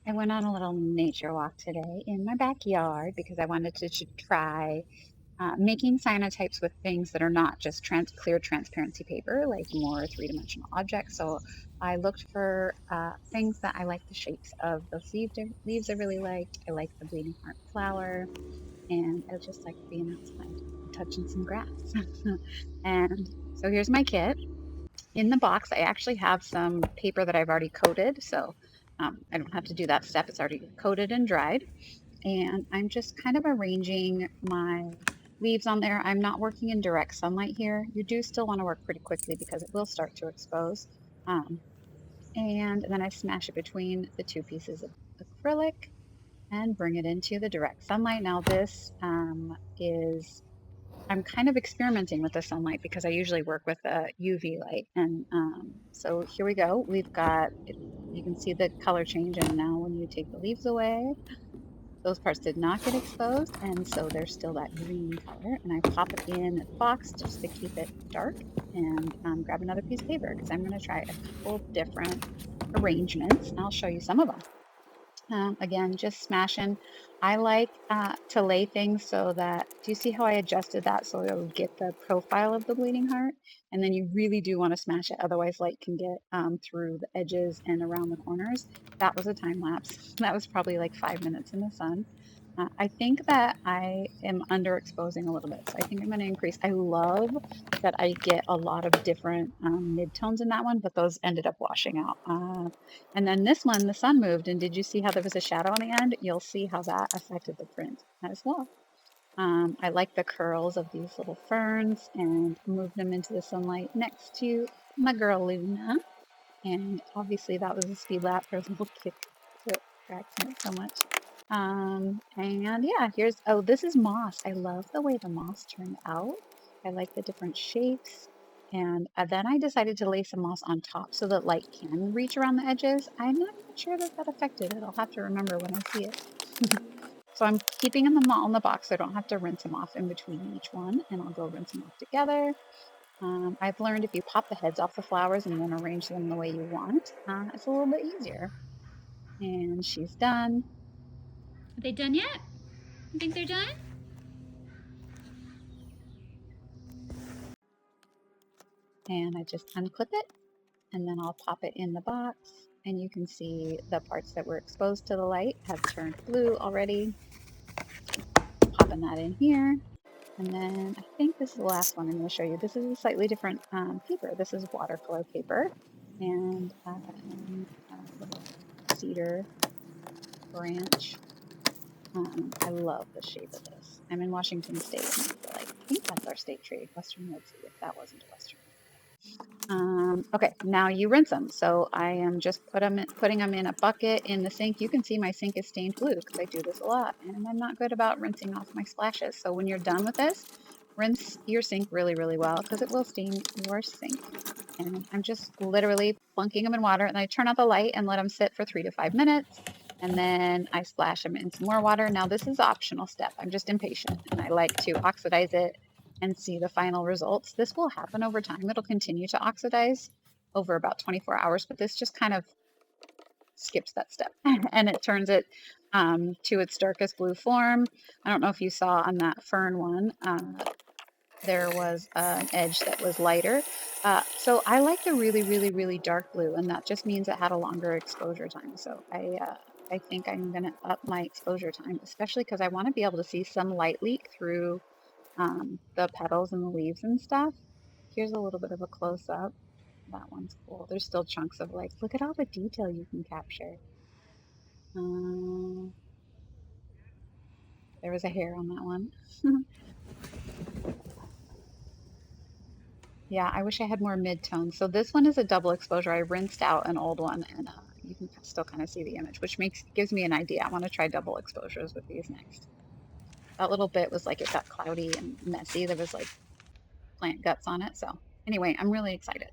I went on a little nature walk today in my backyard because I wanted to try making cyanotypes with things that are not just clear transparency paper, like more three-dimensional objects. So I looked for things that I like the shapes of. Those leaves I really liked. I like the bleeding heart flower, and I just like being outside and touching some grass. And so here's my kit. In the box, I actually have some paper that I've already coated, so I don't have to do that step. It's already coated and dried. And I'm just kind of arranging my leaves on there. I'm not working in direct sunlight here. You do still want to work pretty quickly because it will start to expose. Um, and then I smash it between the two pieces of acrylic and bring it into the direct sunlight. Now this is I'm kind of experimenting with the sunlight because I usually work with a UV light. And so here we go. We've got, you can see the color change. And now when you take the leaves away, those parts did not get exposed. And so there's still that green color. And I pop it in the box just to keep it dark and grab another piece of paper because I'm going to try a couple different arrangements. And I'll show you some of them. Again, just smashing. I like to lay things so that, do you see how I adjusted that so it'll get the profile of the bleeding heart? And then you really do want to smash it, otherwise light can get through the edges and around the corners. That was a time lapse. That was probably like 5 minutes in the sun. I think that I am underexposing a little bit, so I think I'm going to increase. I love that I get a lot of different midtones in that one, but those ended up washing out. And then this one, the sun moved, and did you see how there was a shadow on the end? You'll see how that affected the print as well. I like the curls of these little ferns and moved them into the sunlight next to my girl Luna. And obviously that was a speed lap. There's a little kick that cracks me up so much. And yeah, oh, this is moss. I love the way the moss turned out. I like the different shapes. And then I decided to lay some moss on top so that light can reach around the edges. I'm not even sure that that affected it. I'll have to remember when I see it. So I'm keeping them all in the box so I don't have to rinse them off in between each one. And I'll go rinse them off together. I've learned if you pop the heads off the flowers and then arrange them the way you want, it's a little bit easier. And she's done. Are they done yet? You think they're done? And I just unclip it and then I'll pop it in the box. And you can see the parts that were exposed to the light have turned blue already. Popping that in here. And then I think this is the last one I'm going to show you. This is a slightly different paper. This is watercolor paper and a little cedar branch. I love the shape of this. I'm in Washington State, and I think that's our state trade, Western Red Sea, if that wasn't a Western. Okay, now you rinse them. So I am just putting them in a bucket in the sink. You can see my sink is stained blue because I do this a lot, and I'm not good about rinsing off my splashes. So when you're done with this, rinse your sink really, really well because it will stain your sink. And I'm just literally plunking them in water, and I turn out the light and let them sit for 3 to 5 minutes. And then I splash them in some more water. Now this is optional step. I'm just impatient and I like to oxidize it and see the final results. This will happen over time. It'll continue to oxidize over about 24 hours, but this just kind of skips that step and it turns it to its darkest blue form. I don't know if you saw on that fern one, there was an edge that was lighter. So I like the really, really, really dark blue, and that just means it had a longer exposure time. So I think I'm going to up my exposure time, especially because I want to be able to see some light leak through the petals and the leaves and stuff. Here's a little bit of a close up. That one's cool. There's still chunks of like, look at all the detail you can capture. Uh, there was a hair on that one. Yeah, I wish I had more mid-tone. So this one is a double exposure. I rinsed out an old one and you can still kind of see the image, which gives me an idea. I want to try double exposures with these next. That little bit was like it got cloudy and messy. There was like plant guts on it. So anyway, I'm really excited.